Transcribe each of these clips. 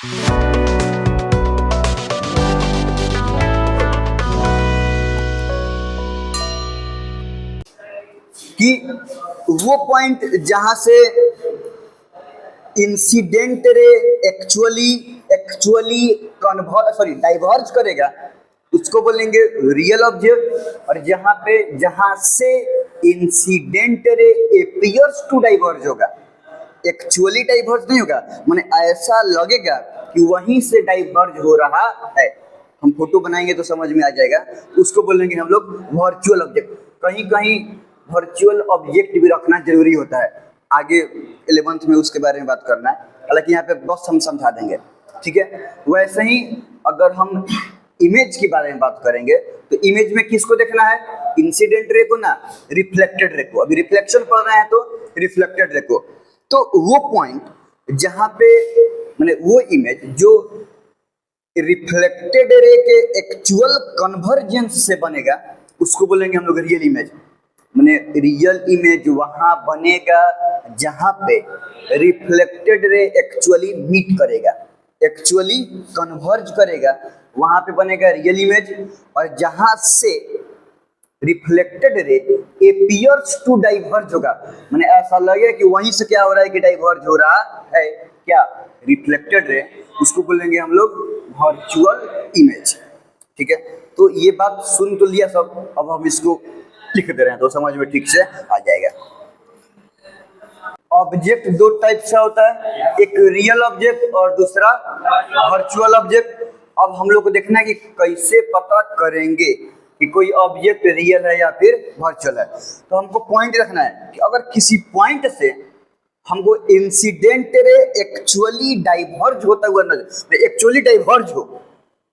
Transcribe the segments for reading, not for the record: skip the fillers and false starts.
कि वो पॉइंट जहां से इंसिडेंट रे एक्चुअली डाइवर्ज करेगा उसको बोलेंगे रियल ऑब्जेक्ट, और जहां से incident ray appears to diverge होगा, एक्चुअली डाइवर्ज नहीं होगा, माने ऐसा लगेगा कि वहीं से डाइवर्ज हो रहा है। हम फोटो बनाएंगे तो समझ में आ जाएगा, उसको बोलेंगे हम लोग वर्चुअल ऑब्जेक्ट। कहीं कहीं वर्चुअल ऑब्जेक्ट भी रखना जरूरी होता है, आगे 11th में उसके बारे में बात करना है, हालांकि यहाँ पे बस हम समझा देंगे, ठीक है। वैसे ही अगर हम इमेज के बारे में बात करेंगे तो इमेज में किसको देखना है, इंसिडेंट रे को ना रिफ्लेक्टेड रे को। अभी रिफ्लेक्शन पढ़ रहे हैं तो रिफ्लेक्टेड रे को। तो वो पॉइंट जहां पे माने वो इमेज जो रिफ्लेक्टेड रे के एक्चुअल कन्वर्जेंस से बनेगा उसको बोलेंगे हम लोग रियल इमेज। माने रियल इमेज वहां बनेगा जहां पे रिफ्लेक्टेड रे एक्चुअली मीट करेगा, एक्चुअली कन्वर्ज करेगा, वहां पे बनेगा रियल इमेज। और जहां से reflected ray appears to diverge होगा, माने ऐसा लगेगा कि वहीं से क्या हो रहा है कि डाइवर्ज हो रहा है, क्या रिफ्लेक्टेड रे, उसको बोलेंगे हम लोग वर्चुअल इमेज, ठीक है। तो ये बात सुन तो लिया सब, अब हम इसको लिख दे रहे हैं तो समझ में ठीक से आ जाएगा। ऑब्जेक्ट दो टाइप से होता है, एक रियल ऑब्जेक्ट और दूसरा वर्चुअल ऑब्जेक्ट। अब हम लोग को देखना है कि कैसे पता करेंगे कि कोई ऑब्जेक्ट रियल है या फिर वर्चुअल है। तो हमको पॉइंट रखना है कि अगर किसी पॉइंट से हमको इंसिडेंट रे एक्चुअली डाइवर्ज होता हुआ नजर, एक्चुअली डाइवर्ज हो,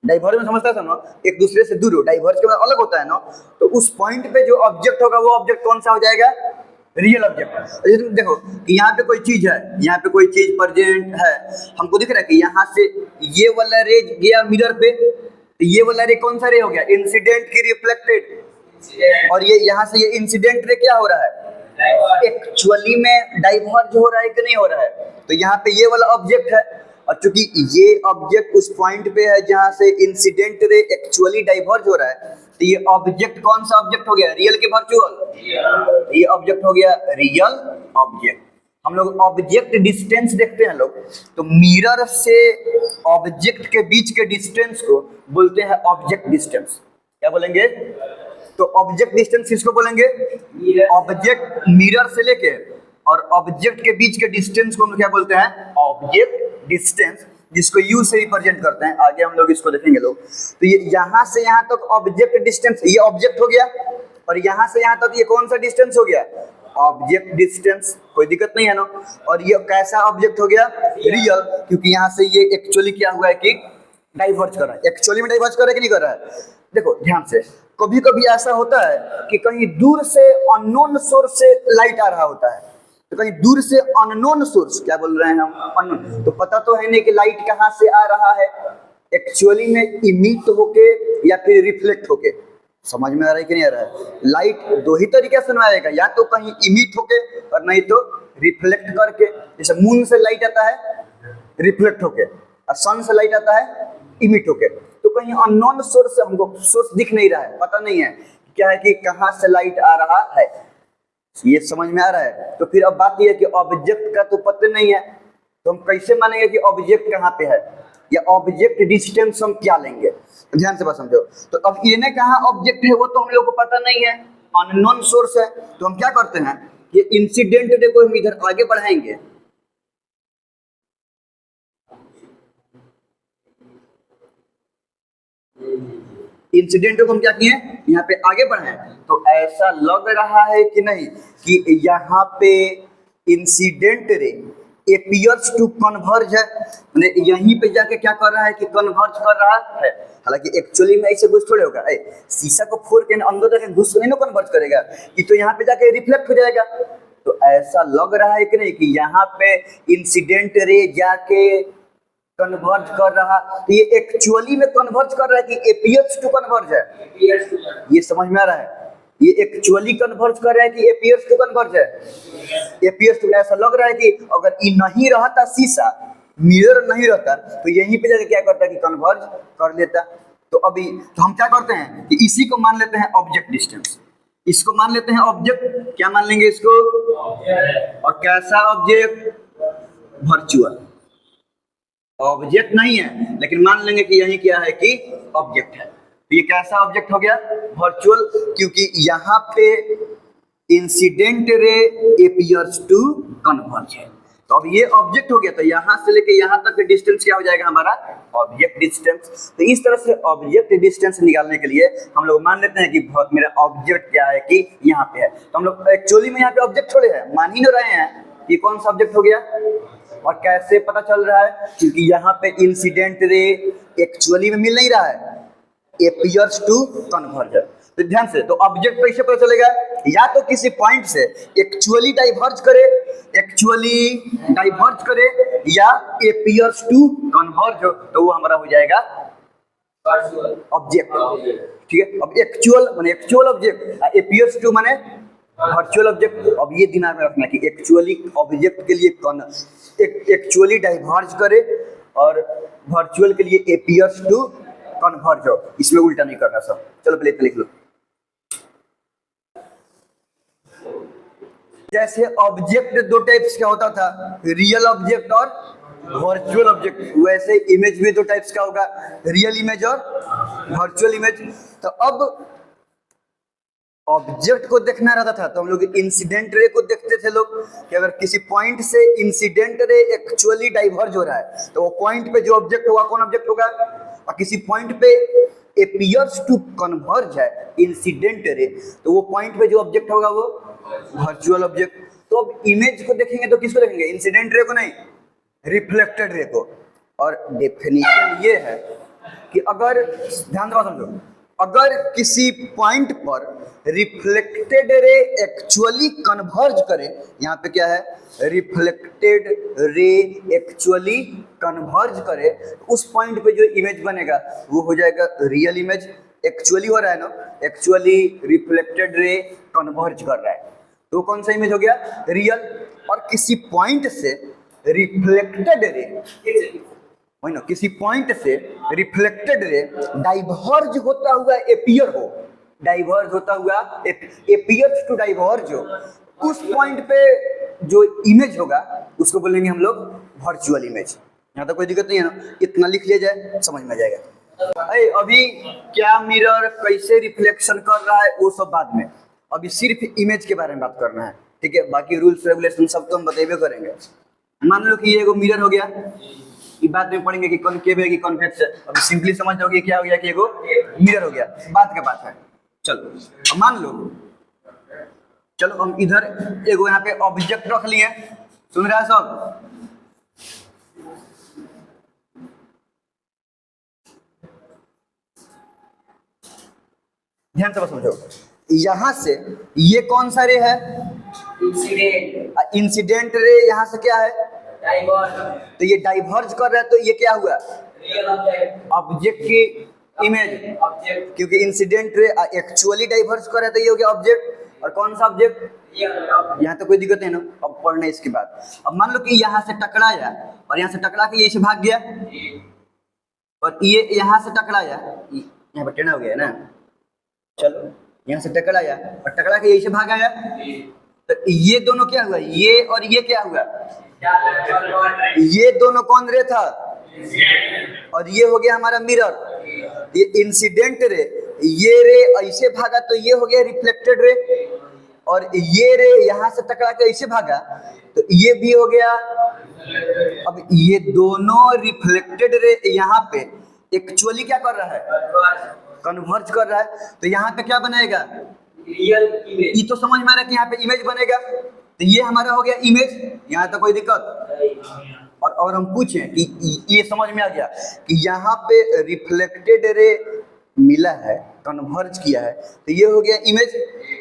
डाइवर्ज में समझता है ना, एक दूसरे से दूर हो, डाइवर्ज के बाद अलग होता है ना, तो उस पॉइंट पे जो ऑब्जेक्ट होगा वो ऑब्जेक्ट कौन सा हो जाएगा, रियल ऑब्जेक्ट। देखो कि यहाँ पे कोई चीज है, यहाँ पे कोई चीज प्रेजेंट है, हमको दिख रहा है कि यहाँ से ये वाला रे गया मिरर पे, ये वाला रे कौन सा रे हो गया, इंसिडेंट की रिफ्लेक्टेड, और ये यहाँ से ये इंसिडेंट रे क्या हो रहा है, एक्चुअली में डाइवर्ज हो रहा है कि नहीं हो रहा है। तो यहाँ पे ये वाला ऑब्जेक्ट है, और चूंकि ये ऑब्जेक्ट उस पॉइंट पे है जहां से इंसिडेंट रे एक्चुअली डाइवर्ज हो रहा है, तो ये ऑब्जेक्ट कौन सा ऑब्जेक्ट हो गया, रियल के वर्चुअल, ये ऑब्जेक्ट हो गया रियल ऑब्जेक्ट। हम लोग ऑब्जेक्ट डिस्टेंस देखते हैं लोग, तो मिरर से ऑब्जेक्ट के बीच के डिस्टेंस को बोलते हैं ऑब्जेक्ट डिस्टेंस। क्या बोलेंगे, तो ऑब्जेक्ट डिस्टेंस किसको बोलेंगे, ऑब्जेक्ट मिरर से लेके और ऑब्जेक्ट के बीच के डिस्टेंस को हम क्या बोलते हैं, ऑब्जेक्ट डिस्टेंस, जिसको यू से रिप्रेजेंट करते हैं। आगे हम लोग इसको देखेंगे लोग। तो ये यहाँ से यहाँ तक ऑब्जेक्ट डिस्टेंस, ये ऑब्जेक्ट हो गया, और यहाँ से यहाँ तक ये कौन सा डिस्टेंस हो गया, ऑब्जेक्ट डिस्टेंस, कोई दिक्कत नहीं है ना। और ये कैसा ऑब्जेक्ट हो गया, रियल, क्योंकि यहाँ से ये एक्चुअली क्या हुआ है कि डाइवर्ज कर रहा है, एक्चुअली में डाइवर्ज कर रहा है कि नहीं कर रहा है। देखो ध्यान से, कभी कभी ऐसा होता है कि कहीं दूर से अननोन सोर्स से लाइट आ रहा होता है, तो कहीं दूर से अननोन सोर्स, क्या बोल रहे हैं हम, अननोन, तो पता तो है नहीं कि लाइट कहाँ से आ रहा है, एक्चुअली में इमिट होके या फिर रिफ्लेक्ट होके। समझ में आ रहा है कि नहीं आ रहा है। लाइट दो ही तरीके से आएगा, या तो कहीं इमिट होके और नहीं तो रिफ्लेक्ट करके। जैसे मून से लाइट आता है रिफ्लेक्ट होके, और सन से लाइट आता है इमिट होके। तो कहीं अननोन सोर्स से हमको सोर्स दिख नहीं रहा है, पता नहीं है क्या है कि कहाँ से लाइट आ रहा है, ये समझ में आ रहा है। तो फिर अब बात यह है कि ऑब्जेक्ट का तो पता नहीं है, तो हम कैसे मानेंगे कि ऑब्जेक्ट कहाँ पे है, या ऑब्जेक्ट डिस्टेंस हम क्या लेंगे। ध्यान से बात समझो। तो अब ये ने कहा ऑब्जेक्ट है वो तो हम लोग को पता नहीं है, अननोन सोर्स है, तो हम क्या करते हैं, ये इंसिडेंट रे को हम इधर आगे बढ़ाएंगे, इंसिडेंट को हम क्या किए, यहाँ पे आगे बढ़े। तो ऐसा लग रहा है कि नहीं कि यहाँ पे incident ray appears to converge है, मतलब यहीं पे जाके क्या कर रहा है कि कन्वर्ज कर रहा है। हालांकि एक्चुअली में ऐसे घुस थोड़े होगा, शीशा को फोड़ के अंदर जाके घुस नहीं ना कन्वर्ज करेगा, ये तो यहाँ पे जाके रिफ्लेक्ट हो जाएगा। तो ऐसा लग रहा है कि नहीं कि यहाँ पे इंसिडेंट रे जाके कन्वर्ज कर रहा, तो ये एक्चुअली में कन्वर्ज कर रहा है कि एपियर्स टू कन्वर्ज है, ये समझ में आ रहा है। ये एक्चुअली कन्वर्ज कर रहा है कि एपियर्स टू कन्वर्ज है, एपियर्स टू। ऐसा लग रहा है कि अगर ये नहीं रहता शीशा मिरर नहीं रहता तो यहीं पे जाके क्या करता कि कन्वर्ज कर लेता। तो अभी तो हम क्या करते हैं कि इसी को मान लेते हैं ऑब्जेक्ट डिस्टेंस, इसको मान लेते हैं ऑब्जेक्ट, क्या मान लेंगे इसको, और कैसा ऑब्जेक्ट, वर्चुअल ऑब्जेक्ट नहीं है लेकिन मान लेंगे कि यही क्या है कि ऑब्जेक्ट है। तो ये कैसा ऑब्जेक्ट हो गया, वर्चुअल, क्योंकि यहाँ पे incident ray appears to converge है। तो अब ये ऑब्जेक्ट हो गया, तो यहाँ से लेके यहाँ तक का डिस्टेंस क्या हो जाएगा हमारा, ऑब्जेक्ट डिस्टेंस। तो इस तरह से ऑब्जेक्ट डिस्टेंस निकालने के लिए हम लोग मान लेते हैं कि मेरा ऑब्जेक्ट क्या है कि यहाँ पे है। तो हम लोग एक्चुअली में यहाँ पे ऑब्जेक्ट छोड़े हैं, मान ही नहीं रहे हैं कि कौन सा ऑब्जेक्ट हो गया। और कैसे पता चल रहा है, क्योंकि यहाँ पे इंसिडेंट रे एक्चुअली में मिल नहीं रहा है, अपीयर्स टू कन्वर्ज। तो ध्यान से, तो ऑब्जेक्ट कैसे पता चलेगा, या तो किसी पॉइंट से एक्चुअली डाइवर्ज करे या अपीयर्स टू कन्वर्ज हो, तो वो हमारा हो जाएगा ऑब्जेक्ट। ठीक है, अब एक्चुअल माने एक्चुअल ऑब्जेक्ट, अपीयर्स टू माने वर्चुअल ऑब्जेक्ट। अब ये दिमाग में रखना कि एक्चुअली ऑब्जेक्ट के लिए एक्चुअली डाइवर्ज करे और वर्चुअल के लिए अपीयर्स टू कन्वर्ज हो, इसमें उल्टा नहीं करना सब। चलो पहले लिख लो। जैसे ऑब्जेक्ट दो टाइप्स का होता था, रियल ऑब्जेक्ट और वर्चुअल ऑब्जेक्ट, वैसे इमेज में दो टाइप्स का होगा, रियल इमेज और वर्चुअल इमेज। तो अब ऑब्जेक्ट को देखना रहता था तो हम लोग इंसिडेंट रे को देखते थे लोग, कि अगर किसी पॉइंट से इंसिडेंट रे एक्चुअली डाइवर्ज हो रहा है तो वो पॉइंट पे जो ऑब्जेक्ट होगा कौन ऑब्जेक्ट होगा, और किसी पॉइंट पे अपीयर्स टू कन्वर्ज है इंसिडेंट रे तो वो पॉइंट पे जो ऑब्जेक्ट होगा वो वर्चुअल ऑब्जेक्ट। तो अब इमेज को देखेंगे तो किसको देखेंगे, इंसिडेंट रे को नहीं, रिफ्लेक्टेड रे को। और डेफिनेशन ये है कि अगर ध्यान से समझो, अगर किसी पॉइंट पर रिफ्लेक्टेड रे एक्चुअली कन्वर्ज करे, यहाँ पे क्या है, रिफ्लेक्टेड रे एक्चुअली कन्वर्ज करे, उस पॉइंट पे जो इमेज बनेगा वो हो जाएगा रियल इमेज। एक्चुअली हो रहा है ना, एक्चुअली रिफ्लेक्टेड रे कन्वर्ज कर रहा है तो कौन सा इमेज हो गया, रियल। और किसी पॉइंट से रिफ्लेक्टेड रे, वही ना, किसी पॉइंट से रिफ्लेक्टेड रे डाइवर्ज होता हुआ अपीयर हो, डाइवर्ज होता हुआ अपीयर्स टू डाइवर्ज हो, उस पॉइंट पे जो इमेज होगा उसको बोलेंगे हम लोग वर्चुअल इमेज। यहाँ तो कोई दिक्कत नहीं है ना, इतना लिख लिया जाए समझ में आ जाएगा। अभी क्या मिरर कैसे रिफ्लेक्शन कर रहा है वो सब बाद में, अभी सिर्फ इमेज के बारे में बात करना है। ठीक है, बाकी रूल्स रेगुलेशन सब तो हम बतेबे करेंगे। मान लो कि ये एगो मिरर हो गया, ये बाद में पढ़ेंगे कि कॉनकेव है कि कॉन्वेक्स है, अभी सिंपली समझ जाओगे क्या हो गया कि एगो मिरर हो गया, बात का बात है। चलो अब मान लो, चलो हम इधर एगो यहाँ पे ऑब्जेक्ट रख लिए, सुन रहा है सब, ध्यान से समझो। यहाँ से ये कौन सा रे है, इंसिडेंट रे, यहाँ से क्या है, तो ये डाइवर्ज कर रहा है, तो ये क्या हुआ, ऑब्जेक्ट की इमेज, क्योंकि इंसिडेंट रे एक्चुअली डाइवर्ज कर रहा है तो ये हो गया ऑब्जेक्ट। और कौन सा ऑब्जेक्ट, यहाँ तो कोई दिक्कत नहीं ना, अब पढ़ना इसके बाद। अब मान लो कि यहाँ से टकराया और यहाँ से टकरा के ये से भाग गया, और ये यहाँ से टकराया, यहाँ पर टेढ़ा हो गया है ना, चलो यहाँ से टकराया और टकरा के यही से भाग आया, तो ये दोनों क्या हुआ, ये और ये क्या हुआ, ये दोनों कौन रे था, और ये हो गया हमारा मिरर। ये इंसिडेंट रे, ये रे ऐसे भागा तो ये हो गया रिफ्लेक्टेड रे, और ये रे यहाँ से टकरा के ऐसे भागा तो ये भी हो गया। अब ये दोनों रिफ्लेक्टेड रे यहाँ पे एक्चुअली क्या कर रहा है, कन्वर्ज कर रहा है, तो यहाँ पे क्या बनेगा, रियल इमेज। ये तो समझ में आ रहा है कि यहाँ पे इमेज बनेगा, तो ये हमारा हो गया इमेज, यहाँ तो कोई दिक्कत। और हम पूछें कि ये समझ में आ गया कि यहाँ पे रिफ्लेक्टेड रे मिला है, कन्वर्ज किया है, तो ये हो गया इमेज।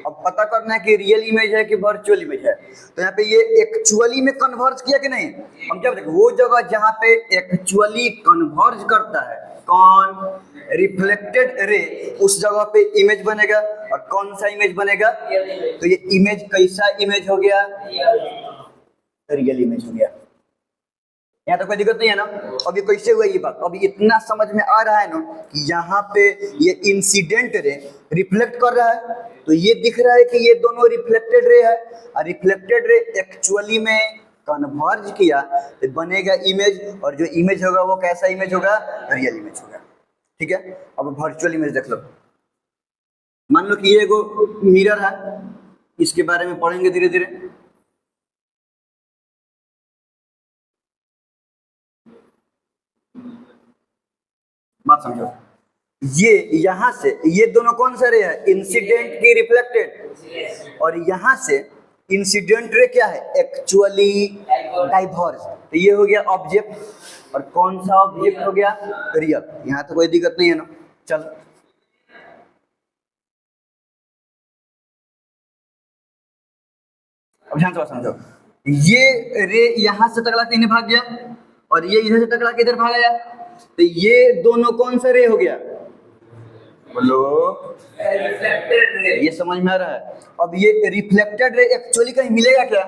अब पता करना है कि रियल इमेज है कि वर्चुअल इमेज है, तो यहाँ पे ये एक्चुअली में कन्वर्ज किया कि नहीं। हम क्या बताएं, वो जगह जहाँ पे एक्चुअली कन्वर्ज करता है कौन, रिफ्लेक्टेड रे, उस जगह पे इमेज बनेगा। और कौन सा इमेज बनेगा, तो ये इमेज कैसा इमेज हो गया, रियल इमेज हो गया। यहाँ तो कोई दिक्कत नहीं है ना। अब ये कैसे हुआ ये बात, अभी इतना समझ में आ रहा है ना कि यहाँ पे ये इंसिडेंट रे रिफ्लेक्ट कर रहा है, तो ये दिख रहा है कि ये दोनों रिफ्लेक्टेड रे है, और रिफ्लेक्टेड रे एक्चुअली में कन्वर्ज किया तो बनेगा इमेज, और जो इमेज होगा वो कैसा इमेज होगा, रियल इमेज होगा। ठीक है, अब वर्चुअल इमेज देख लो। मान लो कि ये एगो मिरर है, इसके बारे में पढ़ेंगे धीरे धीरे। बात समझो, ये यहां से ये दोनों कौन सा रे है, इंसिडेंट की रिफ्लेक्टेड, और यहां से इंसिडेंट रे क्या है, एक्चुअली डाइवर्ज। तो ये हो गया ऑब्जेक्ट, और कौन सा ऑब्जेक्ट हो गया, रियल। यहाँ तो कोई दिक्कत नहीं है ना। चल अब ध्यान से बात समझो, ये रे यहां से टकरा के इन्हें भाग गया, और ये इधर से टकरा के इधर भाग गया, तो ये दोनों कौन सा रे हो गया, बोलो, रिफ्लेक्टेड रे। ये समझ में आ रहा है। अब ये रिफ्लेक्टेड रे एक्चुअली कहीं मिलेगा क्या,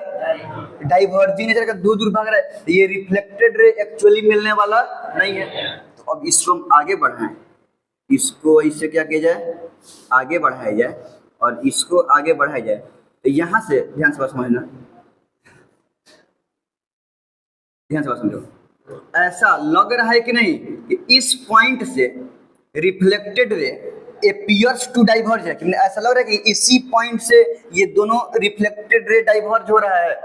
डाइवर्जिंग नेचर का दूर दूर भाग रहा है, तो ये रिफ्लेक्टेड रे एक्चुअली मिलने वाला नहीं है। तो अब इसको हम आगे बढ़ाएं, इसको इससे क्या किया जाए, आगे बढ़ाया जाए, और इसको आगे बढ़ाया जाए। तो यहां से ध्यान से बात समझना, ध्यान से बात समझो। ऐसा लग रहा है कि नहीं कि इस पॉइंट से reflected ray appears to diverge है, कि ऐसा लग रहा है कि इसी पॉइंट से ये दोनों रिफ्लेक्टेड रे डाइवर्ज हो रहा है,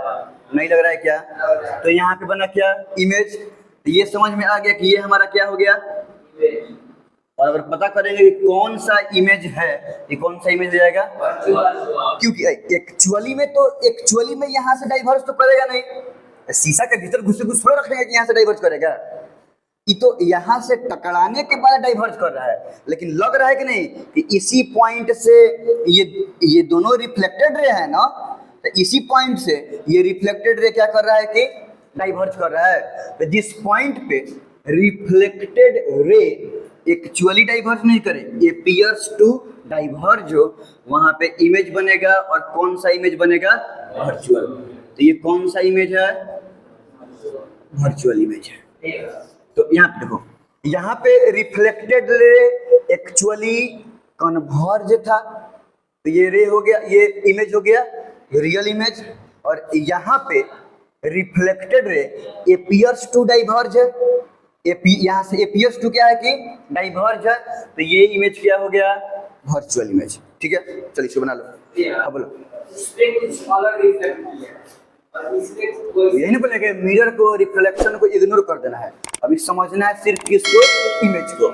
नहीं लग रहा है क्या। तो यहाँ पे बना क्या, इमेज। तो ये समझ में आ गया कि ये हमारा क्या हो गया, और अगर पता करेंगे कि कौन सा इमेज है, ये कौन सा इमेज हो जाएगा, क्योंकि एक्चुअली में तो एक्चुअली में यहाँ से डाइवर्ज तो करेगा नहीं, शीशा के भीतर घुसे घुस थोड़ा रख देगा कि यहाँ से डाइवर्ज करेगा, ये तो यहाँ से टकराने के बाद डाइवर्ज कर रहा है। लेकिन लग रहा है कि नहीं कि इसी पॉइंट से ये दोनों रिफ्लेक्टेड रे है ना, तो इसी पॉइंट से ये रिफ्लेक्टेड रे क्या कर रहा है कि डाइवर्ज कर रहा है। तो जिस पॉइंट पे रिफ्लेक्टेड रे एक्चुअली डाइवर्ज नहीं करे, अपीयर्स टू डाइवर्ज हो, वहां पे इमेज बनेगा, और कौन सा इमेज बनेगा, वर्चुअल। तो ये कौन सा इमेज है, वर्चुअल इमेज है। तो यहाँ पे देखो, यहाँ पे रिफ्लेक्टेड रे एक्चुअली कन्वर्ज था, तो ये रे हो गया, ये इमेज हो गया रियल इमेज, और यहाँ पे reflected ray appears to diverge है, यहाँ से अपीयर्स टू क्या है कि डाइवर्ज है, तो ये इमेज क्या हो गया, वर्चुअल इमेज। ठीक है, चलिए इसको बना लो। हाँ बोलो, यही नहीं बोले कि मिरर को, रिफ्लेक्शन को इग्नोर कर देना है, अभी समझना है सिर्फ किसको, इमेज को,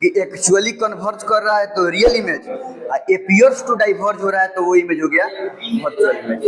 कि एक्चुअली कन्वर्ज कर रहा है तो real image, appears to diverge हो रहा है तो वो इमेज हो गया वर्चुअल इमेज।